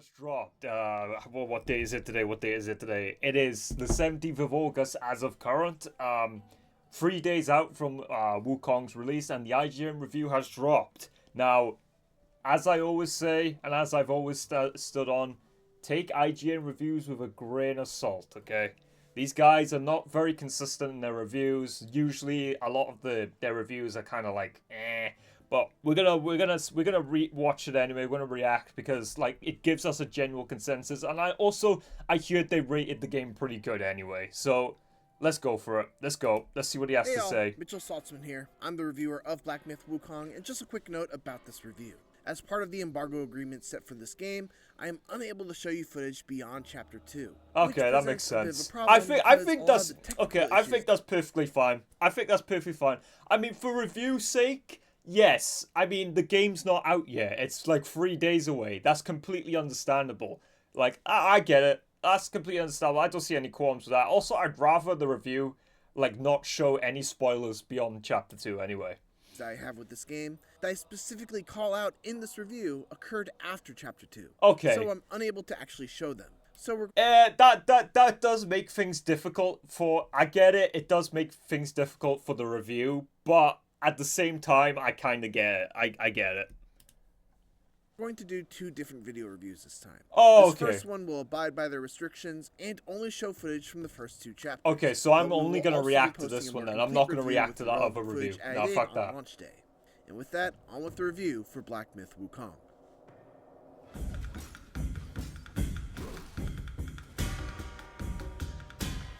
has dropped. Well, what day is it today? What day is it today? It is the 17th of August as of current. 3 days out from Wukong's release, and the IGN review has dropped. Now, as I always say, and as I've always stood on, take IGN reviews with a grain of salt, okay? These guys are not very consistent in their reviews. Usually, a lot of their reviews are kind of like, eh. But we're gonna watch it anyway. We're gonna react because like it gives us a general consensus, and I heard they rated the game pretty good anyway. So let's go for it. Let's go. Let's see what he has to say. Mitchell Saltzman here. I'm the reviewer of Black Myth Wukong, and just a quick note about this review. As part of the embargo agreement set for this game, I am unable to show you footage beyond Chapter 2. Okay, that makes sense. I think that's okay. I think that's perfectly fine. I think that's perfectly fine. I mean, for review's sake, yes. I mean, the game's not out yet. It's like 3 days away. That's completely understandable. Like, I get it. That's completely understandable. I don't see any qualms with that. Also, I'd rather the review like not show any spoilers beyond Chapter 2 anyway. I have with this game that I specifically call out in this review occurred after Chapter 2. Okay. So I'm unable to actually show them. So we're that does make things difficult for. I get it. It does make things difficult for the review, but at the same time, I kind of get it. I get it. going to do 2 different video reviews this time. Oh, this first one will abide by their restrictions and only show footage from the first 2 chapters. Okay, so I'm only going to react to this one then. I'm not going to react to that other review. No, fuck that. Launch day. And with that, on with the review for Black Myth Wukong.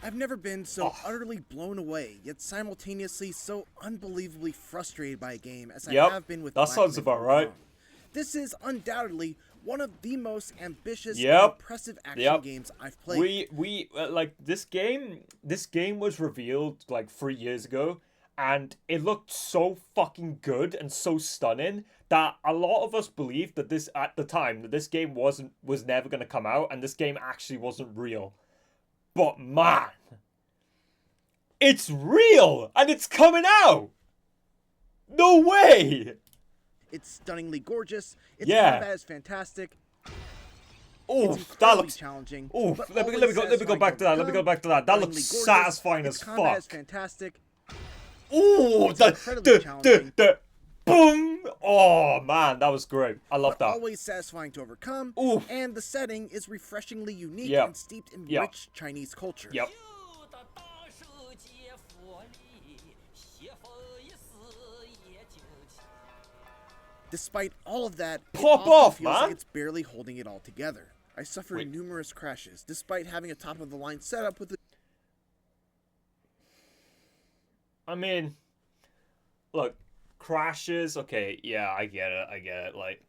I've never been so utterly blown away, yet simultaneously so unbelievably frustrated by a game as I have been with Black Myth. That sounds about right. This is undoubtedly one of the most ambitious and impressive action games I've played. We like this game was revealed like 3 years ago, and it looked so fucking good and so stunning that a lot of us believed that this at the time that this game was never going to come out, and this game actually wasn't real. But man, it's real and it's coming out. No way. It's stunningly gorgeous. Its combat is fantastic. Oh, that looks challenging. Oh, let me go back to that. Let me go back to that. That looks satisfying as fuck. Combat is fantastic. Oh, the boom! Oh man, that was great. I love that. Always satisfying to overcome. Oof. And the setting is refreshingly unique and steeped in rich Chinese culture. Yep. Despite all of that, pop off, man! Like it's barely holding it all together. I suffered numerous crashes, despite having a top-of-the-line setup with the... I mean, look, crashes, okay, yeah, I get it, like,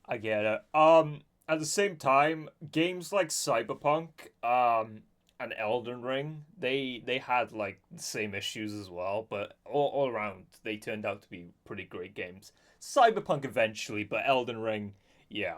I get it. At the same time, games like Cyberpunk, and Elden Ring, they had, like, the same issues as well, but all around, they turned out to be pretty great games. Cyberpunk eventually, but Elden Ring, yeah.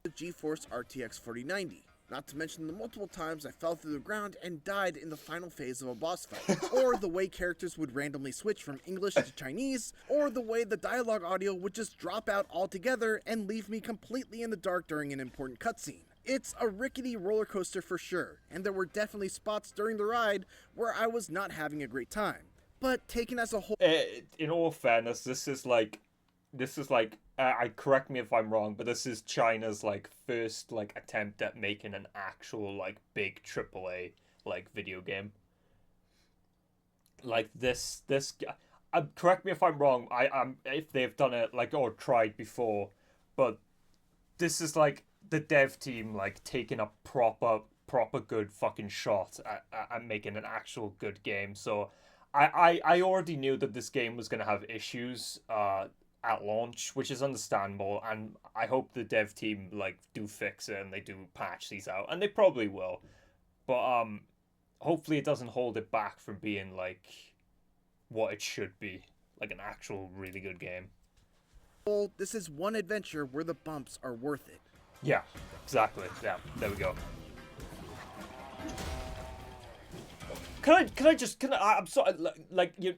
The GeForce RTX 4090. Not to mention the multiple times I fell through the ground and died in the final phase of a boss fight, or the way characters would randomly switch from English to Chinese, or the way the dialogue audio would just drop out altogether and leave me completely in the dark during an important cutscene. It's a rickety roller coaster for sure, and there were definitely spots during the ride where I was not having a great time. But taken as a whole... In all fairness, this is like, I correct me if I'm wrong, but this is China's like first like attempt at making an actual like big AAA like video game. Like this correct me if I'm wrong. If they've done it like or tried before, but this is like the dev team like taking a proper good fucking shot at making an actual good game. So I already knew that this game was gonna have issues at launch, which is understandable, and I hope the dev team like do fix it and they do patch these out, and they probably will. But hopefully it doesn't hold it back from being like what it should be, like an actual really good game. Well, this is one adventure where the bumps are worth it. Yeah, exactly. Yeah, there we go. I'm sorry, like you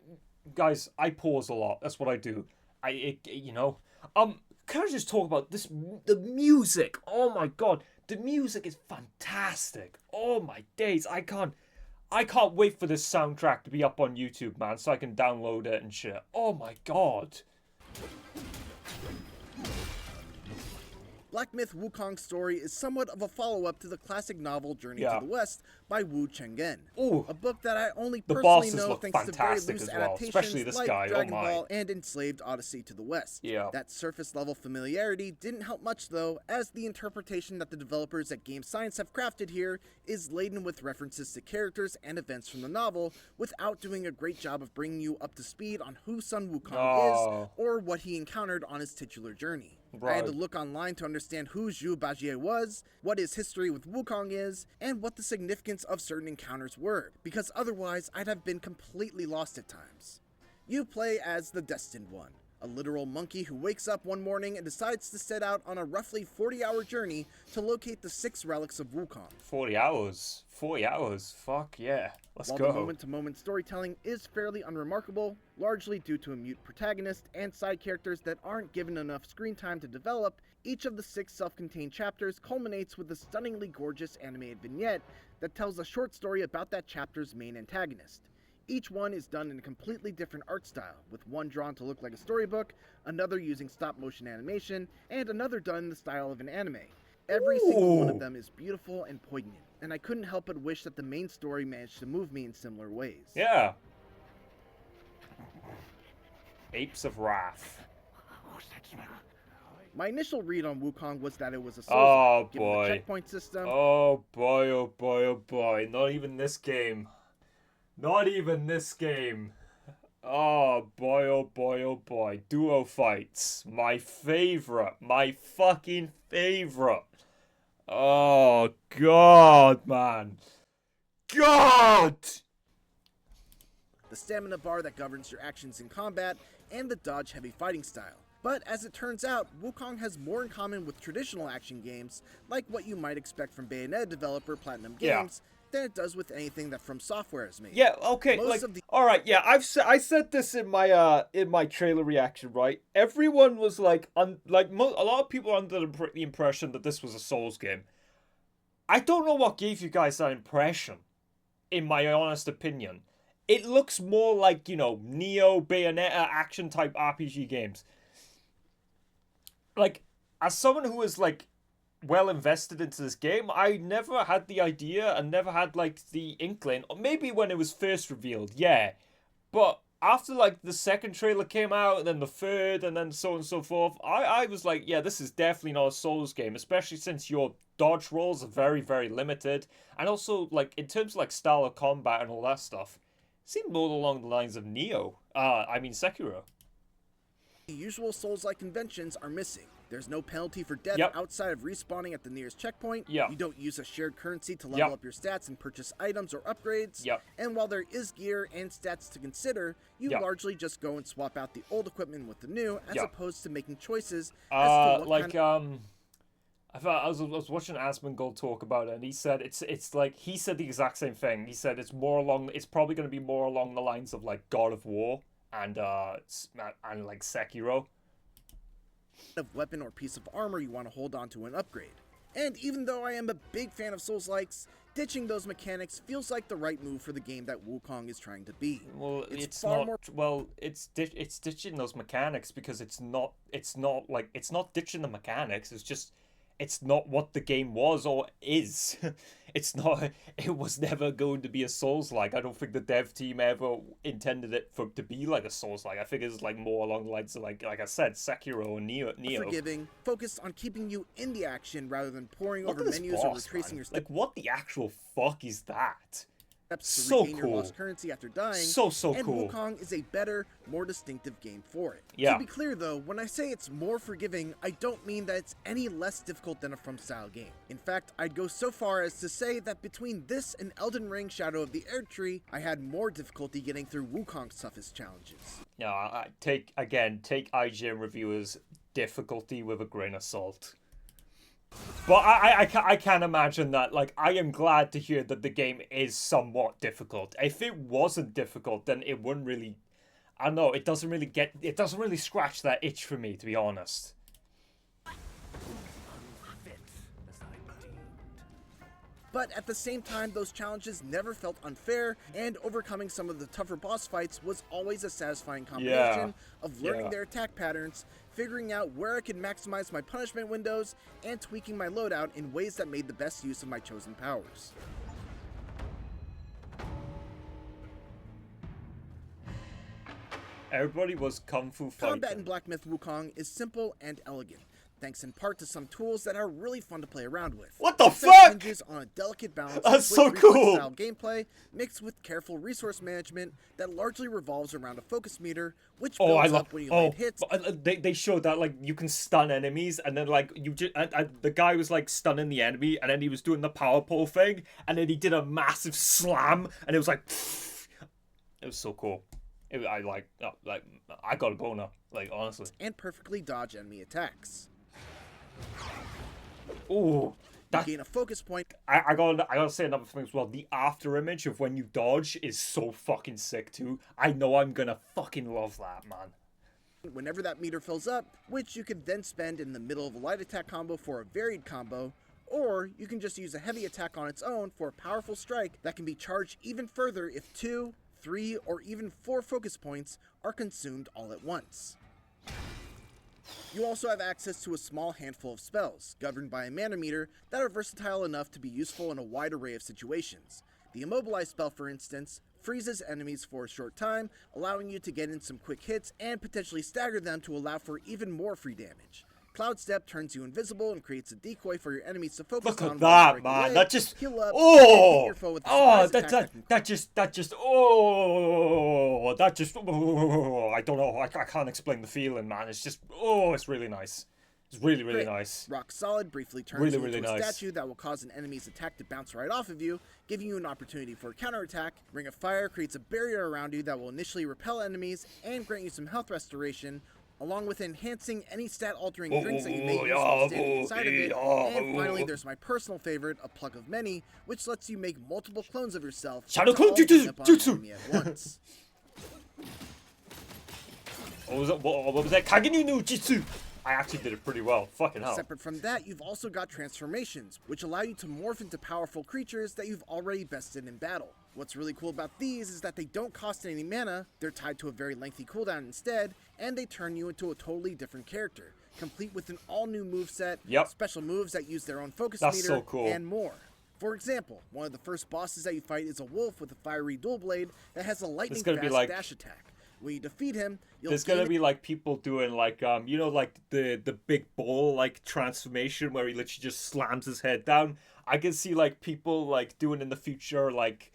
guys, I pause a lot. That's what I do. Can can I just talk about this? The music. Oh my god, the music is fantastic. Oh my days, I can't wait for this soundtrack to be up on YouTube, man, so I can download it and shit. Oh my god. Black Myth Wukong's story is somewhat of a follow-up to the classic novel Journey Yeah. to the West by Wu Chenggen. Ooh. A book that I only The personally bosses know look thanks to very fantastic loose as well, adaptations especially this like guy, oh Dragon my. Ball and Enslaved Odyssey to the West. Yeah. That surface-level familiarity didn't help much though, as the interpretation that the developers at Game Science have crafted here is laden with references to characters and events from the novel, without doing a great job of bringing you up to speed on who Sun Wukong is, or what he encountered on his titular journey. I had to look online to understand who Zhu Bajie was, what his history with Wukong is, and what the significance of certain encounters were, because otherwise I'd have been completely lost at times. You play as the Destined One, a literal monkey who wakes up one morning and decides to set out on a roughly 40-hour journey to locate the 6 relics of Wukong. 40 hours. 40 hours. Fuck yeah. Let's While go. the moment-to-moment storytelling is fairly unremarkable, largely due to a mute protagonist and side characters that aren't given enough screen time to develop, each of the 6 self-contained chapters culminates with a stunningly gorgeous animated vignette that tells a short story about that chapter's main antagonist. Each one is done in a completely different art style, with one drawn to look like a storybook, another using stop-motion animation, and another done in the style of an anime. Every single one of them is beautiful and poignant, and I couldn't help but wish that the main story managed to move me in similar ways. Yeah. Apes of Wrath. My initial read on Wukong was that it was a Oh Souls-like, given the boy. checkpoint system. Oh boy, oh boy, oh boy. Not even this game. Not even this game. Oh boy, oh boy, oh boy. Duo fights. My favorite. My fucking favorite. Oh god, man. God! The stamina bar that governs your actions in combat, and the dodge-heavy fighting style. But as it turns out, Wukong has more in common with traditional action games, like what you might expect from Bayonetta developer Platinum Games, than it does with anything that From Software has made. Yeah, okay, Most like, of the- alright, yeah, I said this in my trailer reaction, right? Everyone was like, a lot of people are under the impression that this was a Souls game. I don't know what gave you guys that impression, in my honest opinion. It looks more like, you know, Neo, Bayonetta, action-type RPG games. Like, as someone who is, like, well invested into this game, I never had the idea and never had, like, the inkling. Or maybe when it was first revealed, yeah. But after, like, the second trailer came out, and then the third, and then so on and so forth, I was like, yeah, this is definitely not a Souls game, especially since your dodge rolls are very, very limited. And also, like, in terms of, like, style of combat and all that stuff, it seemed more along the lines of Sekiro. The usual Souls-like conventions are missing. There's no penalty for death Yep. outside of respawning at the nearest checkpoint. Yep. You don't use a shared currency to level Yep. up your stats and purchase items or upgrades. Yep. And while there is gear and stats to consider, you Yep. largely just go and swap out the old equipment with the new, as Yep. opposed to making choices as to what Like, kind of... I was watching Asmongold talk about it, and he said it's like, he said the exact same thing. He said it's probably going to be more along the lines of like God of War and like Sekiro. of weapon or piece of armor you want to hold on to and upgrade. And even though I am a big fan of Souls-likes, ditching those mechanics feels like the right move for the game that Wukong is trying to be. Well, it's far not. more- Well, it's ditching those mechanics because it's not ditching the mechanics. It's not what the game was or is. It's not. It was never going to be a Souls-like. I don't think the dev team ever intended it to be like a Souls-like. I think it's like more along the lines of like I said, Sekiro and Neo. Forgiving, focused on keeping you in the action rather than poring Look over at this menus or boss, retracing man. your steps Like, what the actual fuck is that? to so regain your cool. lost currency after dying. So and cool. Wukong is a better, more distinctive game for it. Yeah. To be clear though, when I say it's more forgiving, I don't mean that it's any less difficult than a From style game. In fact, I'd go so far as to say that between this and Elden Ring Shadow of the Erdtree, I had more difficulty getting through Wukong's toughest challenges. Yeah, take IGN Reviewers' difficulty with a grain of salt. But I can imagine that, like, I am glad to hear that the game is somewhat difficult. If it wasn't difficult, then it wouldn't really, I don't know, it doesn't really scratch that itch for me, to be honest. But at the same time, those challenges never felt unfair, and overcoming some of the tougher boss fights was always a satisfying combination of learning their attack patterns, figuring out where I could maximize my punishment windows, and tweaking my loadout in ways that made the best use of my chosen powers. Everybody was kung fu fighting. Combat in Black Myth Wukong is simple and elegant, thanks in part to some tools that are really fun to play around with. What the Success fuck? hinges on a delicate balance That's of so quick cool. reflex-style gameplay mixed with careful resource management that largely revolves around a focus meter, which builds up when you land hits. They showed that like you can stun enemies, and then like you just the guy was like stunning the enemy, and then he was doing the power pole thing, and then he did a massive slam, and it was like, it was so cool. I got a boner, like, honestly. And perfectly dodge enemy attacks. Ooh, You gain a focus point. I gotta say another thing as well. The after image of when you dodge is so fucking sick too. I know I'm gonna fucking love that, man. Whenever that meter fills up, which you could then spend in the middle of a light attack combo for a varied combo, or you can just use a heavy attack on its own for a powerful strike that can be charged even further if 2, 3, or even 4 focus points are consumed all at once. You also have access to a small handful of spells, governed by a mana meter, that are versatile enough to be useful in a wide array of situations. The Immobilize spell, for instance, freezes enemies for a short time, allowing you to get in some quick hits and potentially stagger them to allow for even more free damage. Cloud Step turns you invisible and creates a decoy for your enemies to focus on. Look at that, man! Away, That just heal up, oh, and hit your foe with a surprise attack I don't know. I can't explain the feeling, man. It's just it's really nice. It's really nice. Rock Solid briefly turns you into a statue that will cause an enemy's attack to bounce right off of you, giving you an opportunity for a counterattack. Ring of Fire creates a barrier around you that will initially repel enemies and grant you some health restoration, along with enhancing any stat-altering drinks that you may use while standing inside of it. And finally, there's my personal favorite, a Plug of Many, which lets you make multiple clones of yourself Shadow to all Clone gang up on an Jutsu! enemy at once. What was that? Kagenu no Jitsu! I actually did it pretty well. Fucking hell. Separate from that, you've also got transformations, which allow you to morph into powerful creatures that you've already bested in battle. What's really cool about these is that they don't cost any mana, they're tied to a very lengthy cooldown instead, and they turn you into a totally different character, complete with an all-new moveset, special moves that use their own focus meter, and more. For example, one of the first bosses that you fight is a wolf with a fiery dual blade that has a lightning-fast dash attack. When you defeat him, there's gonna be like people doing like you know, like the big bull like transformation where he literally just slams his head down. I can see like people like doing in the future like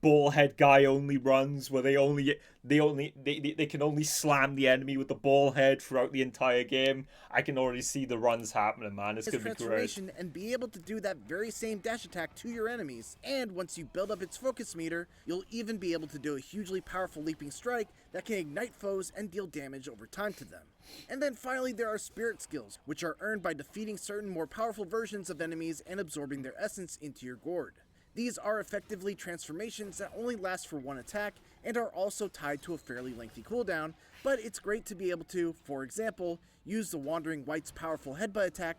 bull head guy only runs where they can only slam the enemy with the ball head throughout the entire game. I can already see the runs happening, man. It's gonna be great. And be able to do that very same dash attack to your enemies. And once you build up its focus meter, you'll even be able to do a hugely powerful leaping strike that can ignite foes and deal damage over time to them. And then finally, there are spirit skills, which are earned by defeating certain more powerful versions of enemies and absorbing their essence into your gourd. These are effectively transformations that only last for one attack and are also tied to a fairly lengthy cooldown, but it's great to be able to, for example, use the Wandering Wight's powerful headbutt attack.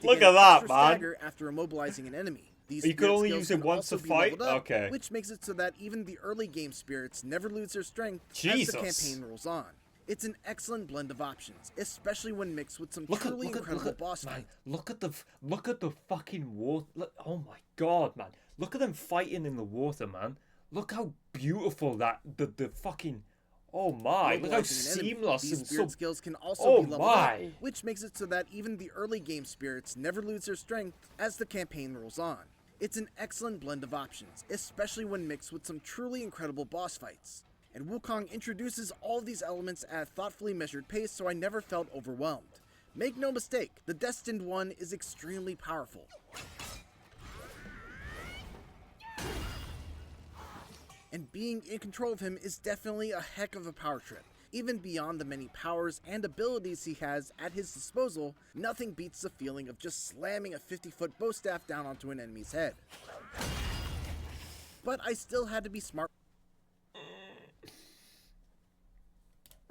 Look at that, man! After immobilizing an enemy. You could only use it once to fight? Okay. Which makes it so that even the early game spirits never lose their strength as the campaign rolls on. It's an excellent blend of options, especially when mixed with some truly incredible boss fights. Look at the fucking water. Oh my god, man! Look at them fighting in the water, man. Look how beautiful that the fucking. Oh my! Look how seamless These and spirit skills can also be leveled up, which makes it so that even the early game spirits never lose their strength as the campaign rolls on. It's an excellent blend of options, especially when mixed with some truly incredible boss fights. And Wukong introduces all of these elements at a thoughtfully measured pace, so I never felt overwhelmed. Make no mistake, the Destined One is extremely powerful. And being in control of him is definitely a heck of a power trip. Even beyond the many powers and abilities he has at his disposal, nothing beats the feeling of just slamming a 50-foot bow staff down onto an enemy's head. But I still had to be smart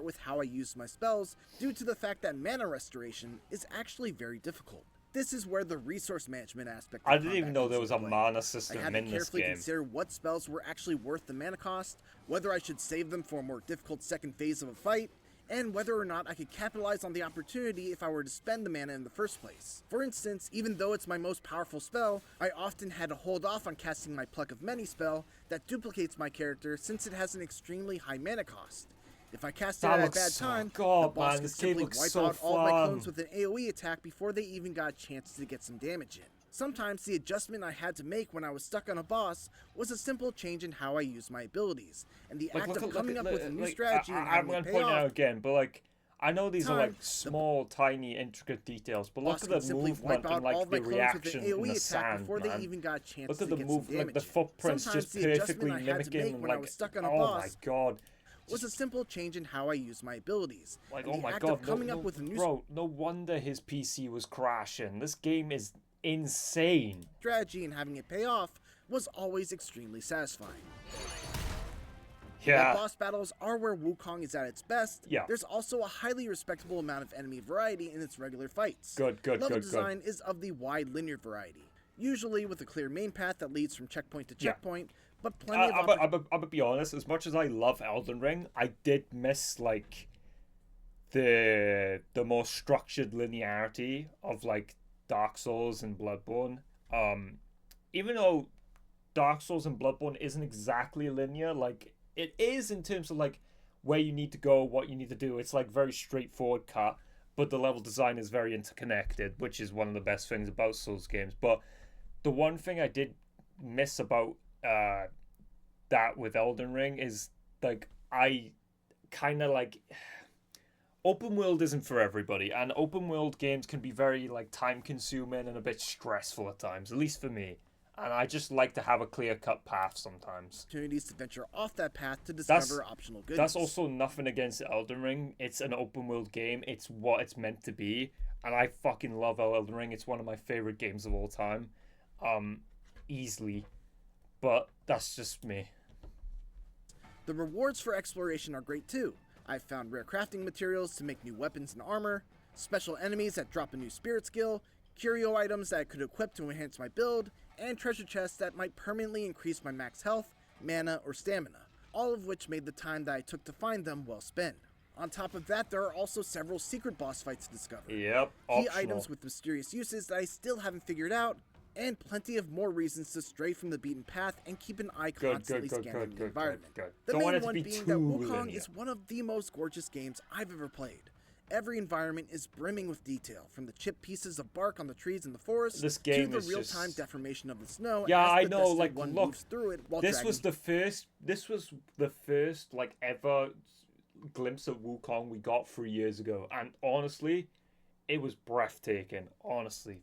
with how I used my spells due to the fact that mana restoration is actually very difficult. This is where the resource management aspect of I didn't even combat know comes there was into a play. mana I system had to in this carefully game. consider what spells were actually worth the mana cost, whether I should save them for a more difficult second phase of a fight, and whether or not I could capitalize on the opportunity if I were to spend the mana in the first place. For instance, even though it's my most powerful spell, I often had to hold off on casting my Pluck of Many spell that duplicates my character since it has an extremely high mana cost. If I cast it That at a looks bad so time, good, the boss man. could This game simply looks wipe so out all of my fun. clones with an AoE attack before they even got a chance to get some damage in. Sometimes the adjustment I had to make when I was stuck on a boss was a simple change in how I used my abilities, and the act of coming up with a new strategy and I'm having going it to pay point it out off. again, but like, I know these are like The small, tiny, intricate details, but look boss at can the simply movement wipe out and like all of the my clones with an reaction in AoE the attack sand, before man. they even got a chance Look to at the get move, some like damage the in. footprints Sometimes just the perfectly adjustment I had to mimicking, make and when I like, was stuck on a oh my boss god, was a simple change in how I used my abilities, like and oh the my act god, of coming up with a new bro, no wonder his PC was crashing. This game is insane. strategy and having it pay off was always extremely satisfying. While Yeah, boss battles are where Wukong is at its best, Yeah. there's also a highly respectable amount of enemy variety in its regular fights. Good, Level design is of the wide linear variety, usually with a clear main path that leads from checkpoint to Yeah. checkpoint, but plenty of opportunities. I'm gonna be honest. As much as I love Elden Ring, I did miss like the more structured linearity of like Dark Souls and Bloodborne. Even though Dark Souls and Bloodborne isn't exactly linear, like it is in terms of like where you need to go, what you need to do. It's like very straightforward cut, but the level design is very interconnected, which is one of the best things about Souls games. But the one thing I did miss about that with Elden Ring is like I kind of like open world isn't for everybody, and open world games can be very like time consuming and a bit stressful at times, at least for me. And I just like to have a clear cut path sometimes. To venture off that path to discover optional goodies. That's also nothing against Elden Ring. It's an open world game. It's what it's meant to be, and I fucking love Elden Ring. It's one of my favorite games of all time, easily. But that's just me. The rewards for exploration are great too. I've found rare crafting materials to make new weapons and armor, special enemies that drop a new spirit skill, curio items that I could equip to enhance my build, and treasure chests that might permanently increase my max health, mana, or stamina, all of which made the time that I took to find them well spent. On top of that, there are also several secret boss fights to discover. Yep, Key optional. items with mysterious uses that I still haven't figured out, and plenty of more reasons to stray from the beaten path and keep an eye constantly scanning the environment. The Don't want main it to one be being too that Wukong linear. is one of the most gorgeous games I've ever played. Every environment is brimming with detail, from the chipped pieces of bark on the trees in the forest This to game the is real-time just... deformation of the snow Yeah, as I the know, destined like, one look, moves through it while This dragging. was the first like ever glimpse of Wukong we got 3 years ago, and honestly, it was breathtaking. Honestly,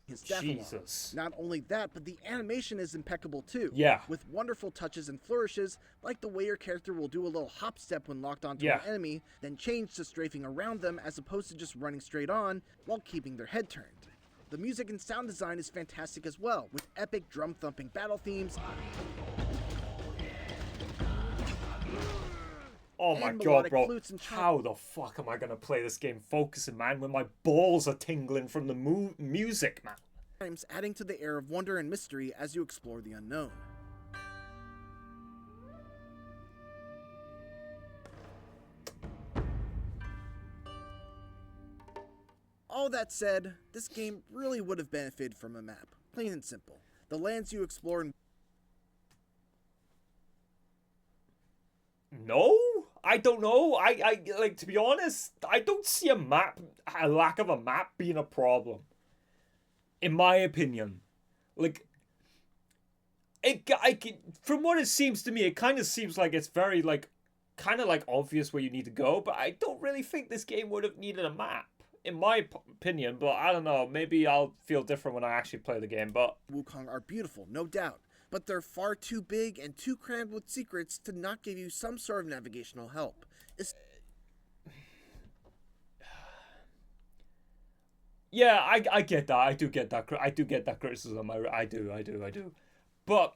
his death alone. Jesus. Not only that, but the animation is impeccable too. Yeah. With wonderful touches and flourishes, like the way your character will do a little hop step when locked onto Yeah. an enemy, then change to strafing around them as opposed to just running straight on while keeping their head turned. The music and sound design is fantastic as well, with epic drum-thumping battle themes. Oh my and god, melodic bro. flutes and How the fuck am I gonna play this game focusing, man, when my balls are tingling from the music, man? Times adding to the air of wonder and mystery as you explore the unknown. All that said, this game really would have benefited from a map, plain and simple. The lands you explore in No? I don't know. I like, to be honest, I don't see a lack of a map being a problem. In my opinion. Like, from what it seems to me, it kind of seems like it's very, like, kind of, like, obvious where you need to go, but I don't really think this game would have needed a map, in my opinion, but I don't know, maybe I'll feel different when I actually play the game, but... Wukong are beautiful, no doubt, but they're far too big and too crammed with secrets to not give you some sort of navigational help. Yeah, I get that. I do get that. I do get that criticism. I do. But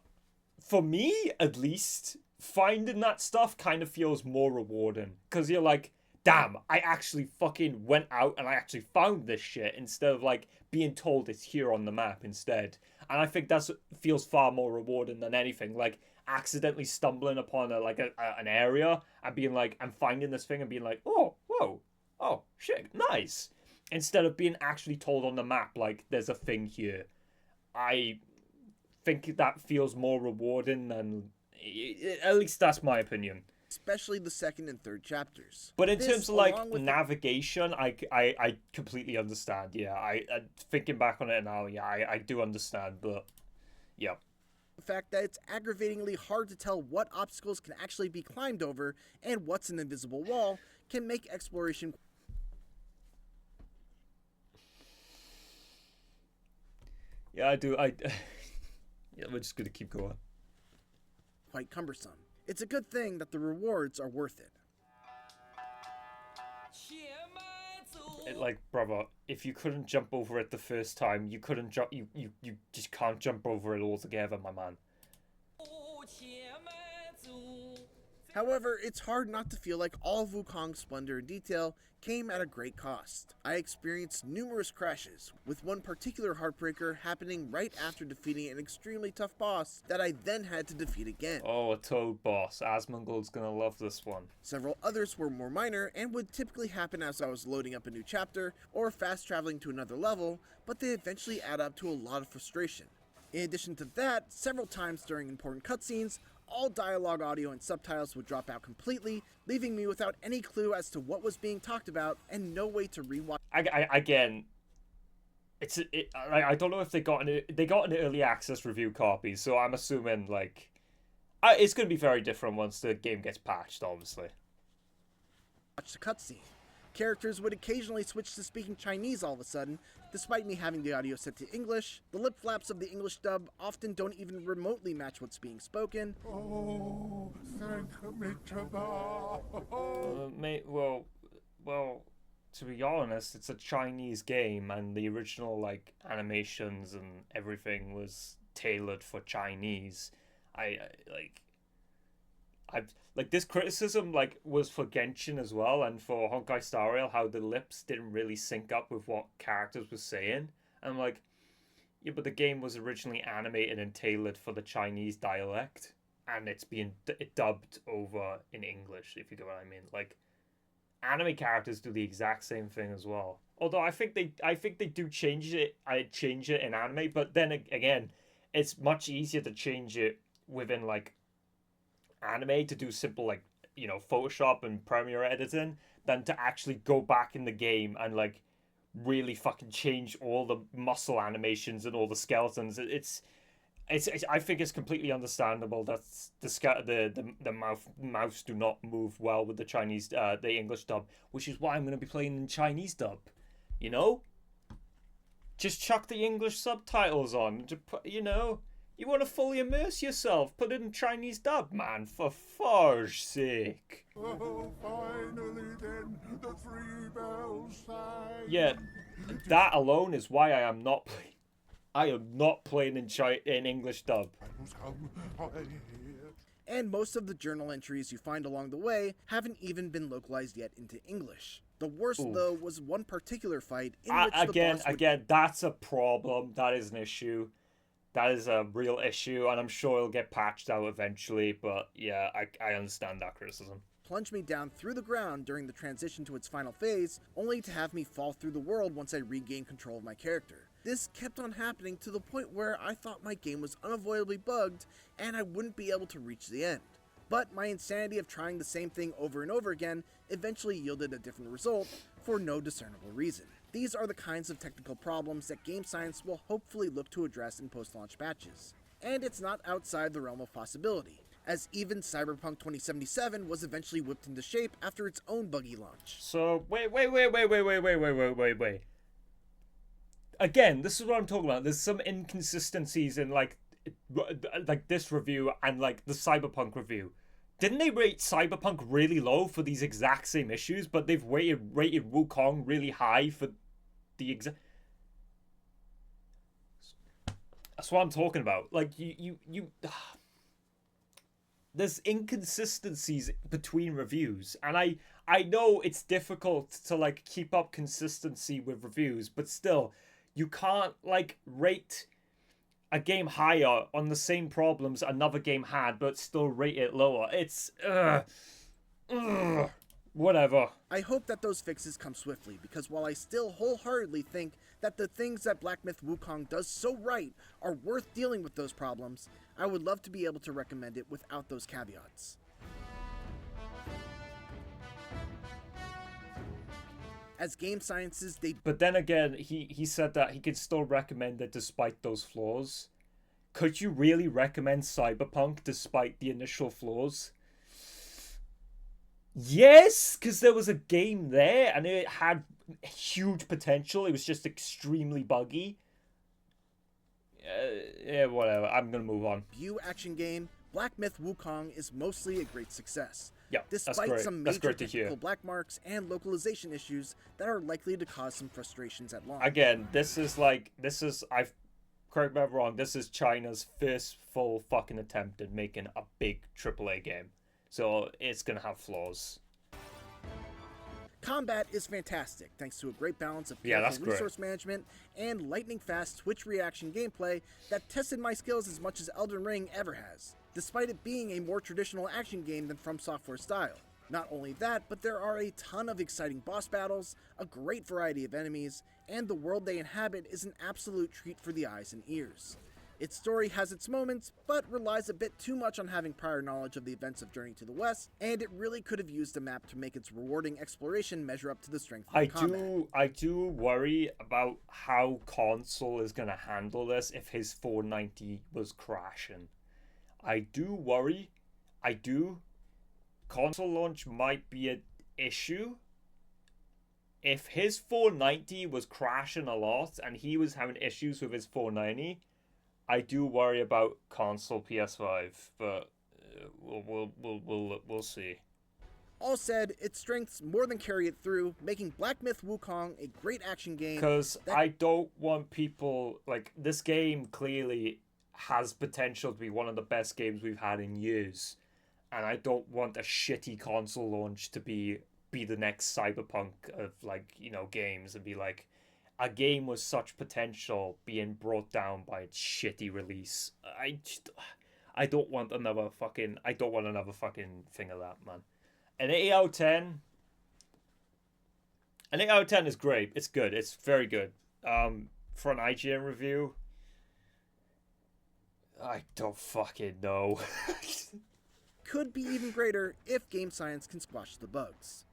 for me, at least, finding that stuff kind of feels more rewarding. Because you're like, damn, I actually fucking went out and I actually found this shit instead of like being told it's here on the map instead. And I think that's feels far more rewarding than anything. Like accidentally stumbling upon an area and being like, I'm finding this thing and being like, oh, whoa, oh shit, nice. Instead of being actually told on the map like there's a thing here. I think that feels more rewarding than, at least that's my opinion. Especially the second and third chapters. But in terms of like navigation, I completely understand. Yeah, I thinking back on it now, yeah, I do understand. But yeah, the fact that it's aggravatingly hard to tell what obstacles can actually be climbed over and what's an invisible wall can make exploration. Yeah, I do. Yeah, we're just gonna keep going. Quite cumbersome. It's a good thing that the rewards are worth it. Like, brother, if you couldn't jump over it the first time, you couldn't jump. You just can't jump over it altogether, my man. However, it's hard not to feel like all of Wukong's splendor and detail came at a great cost. I experienced numerous crashes, with one particular heartbreaker happening right after defeating an extremely tough boss that I then had to defeat again. Oh, a toad boss. Asmongold's gonna love this one. Several others were more minor and would typically happen as I was loading up a new chapter or fast traveling to another level, but they eventually add up to a lot of frustration. In addition to that, several times during important cutscenes, all dialogue, audio, and subtitles would drop out completely, leaving me without any clue as to what was being talked about and no way to rewatch. Again, I don't know if they got an early access review copy, so I'm assuming like it's going to be very different once the game gets patched, obviously. Watch the cutscene. Characters would occasionally switch to speaking Chinese all of a sudden, despite me having the audio set to English. The lip flaps of the English dub often don't even remotely match what's being spoken. Oh, thank me, Mate, well, to be honest, it's a Chinese game, and the original like animations and everything was tailored for Chinese. Like this criticism like was for Genshin as well, and for Honkai Star Rail, how the lips didn't really sync up with what characters were saying. And I'm like, yeah, but the game was originally animated and tailored for the Chinese dialect, and it's being dubbed over in English, if you get what I mean. Like, anime characters do the exact same thing as well. Although I think they do change it. I change it in anime, but then again, it's much easier to change it within like anime to do simple like, you know, Photoshop and Premiere editing than to actually go back in the game and like really fucking change all the muscle animations and all the skeletons. It's I think it's completely understandable that the mouths do not move well with the Chinese the English dub, which is why I'm going to be playing in Chinese dub. You know, just chuck the English subtitles on. You know, you want to fully immerse yourself, put it in Chinese dub, man, for far's sake. Oh, finally then, the 3 bells sang. Yeah, that alone is why I am not playing. I am not playing in English dub. And most of the journal entries you find along the way haven't even been localized yet into English. The worst, though, was one particular fight in which the boss would... Again, that's a problem. That is an issue. That is a real issue, and I'm sure it'll get patched out eventually, but yeah, I understand that criticism. Plunge me down through the ground during the transition to its final phase, only to have me fall through the world once I regained control of my character. This kept on happening to the point where I thought my game was unavoidably bugged and I wouldn't be able to reach the end. But my insanity of trying the same thing over and over again eventually yielded a different result for no discernible reason. These are the kinds of technical problems that Game Science will hopefully look to address in post-launch patches. And it's not outside the realm of possibility, as even Cyberpunk 2077 was eventually whipped into shape after its own buggy launch. So, wait. Again, this is what I'm talking about. There's some inconsistencies in like this review and like the Cyberpunk review. Didn't they rate Cyberpunk really low for these exact same issues, but they've rated Wukong really high for the exact... That's what I'm talking about. Like, you there's inconsistencies between reviews, and I I know it's difficult to like keep up consistency with reviews, but still, you can't like rate a game higher on the same problems another game had, but still rate it lower. It's whatever. I hope that those fixes come swiftly, because while I still wholeheartedly think that the things that Black Myth Wukong does so right are worth dealing with those problems, I would love to be able to recommend it without those caveats. As game sciences, But then again, he said that he could still recommend it despite those flaws. Could you really recommend Cyberpunk despite the initial flaws? Yes, because there was a game there and it had huge potential. It was just extremely buggy. Yeah, whatever. I'm gonna move on. View action game, Black Myth Wukong is mostly a great success. Yeah, Despite that's great. some That's major great to hear. technical black marks and localization issues that are likely to cause some frustrations at launch. Again, I've correct me if I'm wrong, this is China's first full fucking attempt at making a big AAA game. So it's gonna have flaws. Combat is fantastic, thanks to a great balance of Yeah, that's careful great. resource management and lightning-fast twitch reaction gameplay that tested my skills as much as Elden Ring ever has, despite it being a more traditional action game than From Software style. Not only that, but there are a ton of exciting boss battles, a great variety of enemies, and the world they inhabit is an absolute treat for the eyes and ears. Its story has its moments, but relies a bit too much on having prior knowledge of the events of Journey to the West, and it really could have used a map to make its rewarding exploration measure up to the strength of the combat. I do worry about how console is gonna handle this if his 490 was crashing. I do worry. I do. Console launch might be an issue. If his 490 was crashing a lot and he was having issues with his 490, I do worry about console PS5, but we'll see. All said, its strengths more than carry it through, making Black Myth Wukong a great action game. Because I don't want people like this game clearly has potential to be one of the best games we've had in years, and I don't want a shitty console launch to be the next Cyberpunk of games and be like a game with such potential being brought down by its shitty release. I don't want another fucking thing of that, man. An 8 out of 10. An 8 out of 10 is great. It's good. It's very good. For an IGN review, I don't fucking know. Could be even greater if game science can squash the bugs.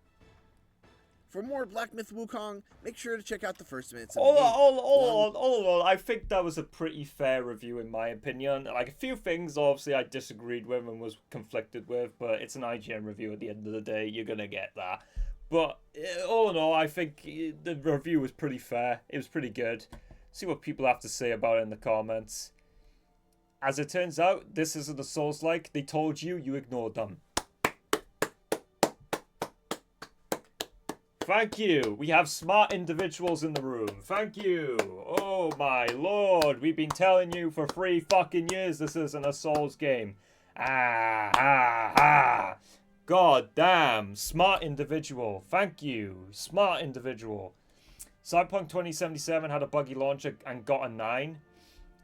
For more Black Myth Wukong, make sure to check out the first minutes of the game. All I think that was a pretty fair review in my opinion. Like a few things obviously I disagreed with and was conflicted with, but it's an IGN review at the end of the day, you're gonna get that. But all in all, I think the review was pretty fair. It was pretty good. See what people have to say about it in the comments. As it turns out, this isn't a Souls-like. They told you, you ignored them. Thank you. We have smart individuals in the room. Thank you. Oh my lord. We've been telling you for 3 fucking years this isn't a Souls game. God damn. Smart individual. Thank you. Smart individual. Cyberpunk 2077 had a buggy launch and got a 9.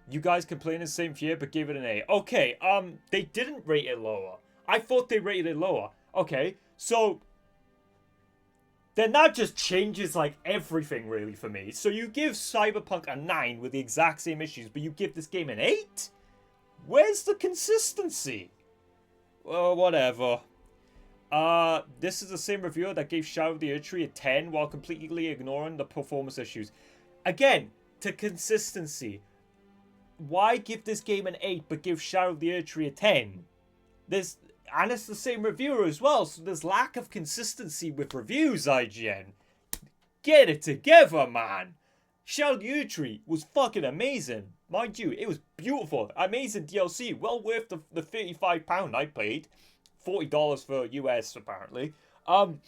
You guys complained the same year but gave it an 8. Okay, they didn't rate it lower. I thought they rated it lower. Okay, so then that just changes like everything really for me. So you give Cyberpunk a 9 with the exact same issues, but you give this game an 8? Where's the consistency? Well, whatever. This is the same reviewer that gave Shadow of the Erdtree a 10 while completely ignoring the performance issues. Again, to consistency. Why give this game an 8 but give Shadow of the Erdtree a 10? And it's the same reviewer as well, so there's lack of consistency with reviews, IGN. Get it together, man. Shadow of the Erdtree was fucking amazing. Mind you, it was beautiful. Amazing DLC. Well worth the £35 I paid. $40 for US, apparently. But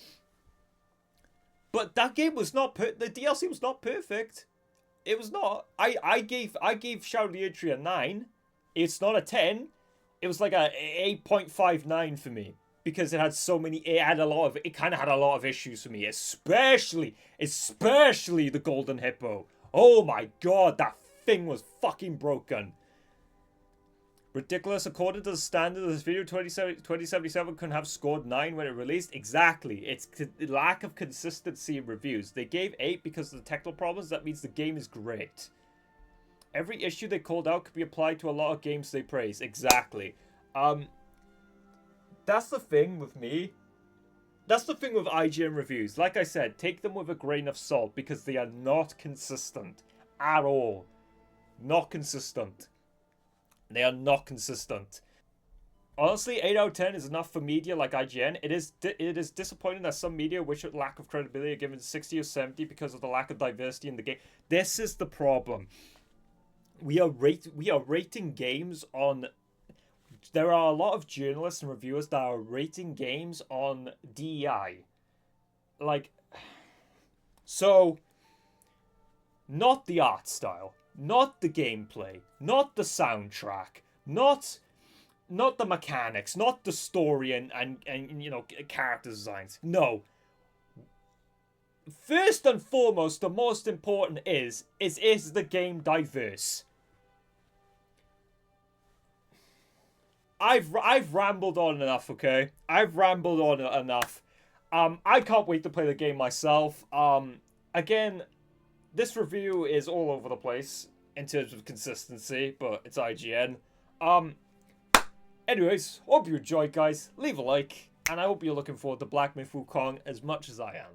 that game was not... the DLC was not perfect. It was not. I gave Shadow of the Erdtree a 9. It's not a 10. It was like a 8.59 for me. because it had a lot of issues for me, especially the Golden Hippo. Oh my god, that thing was fucking broken. Ridiculous. According to the standard of this video, 2077 couldn't have scored 9 when it released. Exactly. It's lack of consistency in reviews. They gave 8 because of the technical problems. That means the game is great. Every issue they called out could be applied to a lot of games they praise. Exactly. That's the thing with me. That's the thing with IGN reviews. Like I said, take them with a grain of salt because they are not consistent at all. Not consistent. They are not consistent. Honestly, 8 out of 10 is enough for media like IGN. It is disappointing that some media, which with lack of credibility, are given 60 or 70 because of the lack of diversity in the game. This is the problem. We are rating games on... There are a lot of journalists and reviewers that are rating games on DEI. Like... So... Not the art style. Not the gameplay, not the soundtrack, not the mechanics, not the story and you know, character designs. No. First and foremost, the most important is the game diverse? I've rambled on enough, okay? I've rambled on enough. I can't wait to play the game myself. Again, this review is all over the place in terms of consistency, but it's IGN. Anyways, hope you enjoyed, guys. Leave a like, and I hope you're looking forward to Black Myth Wukong as much as I am.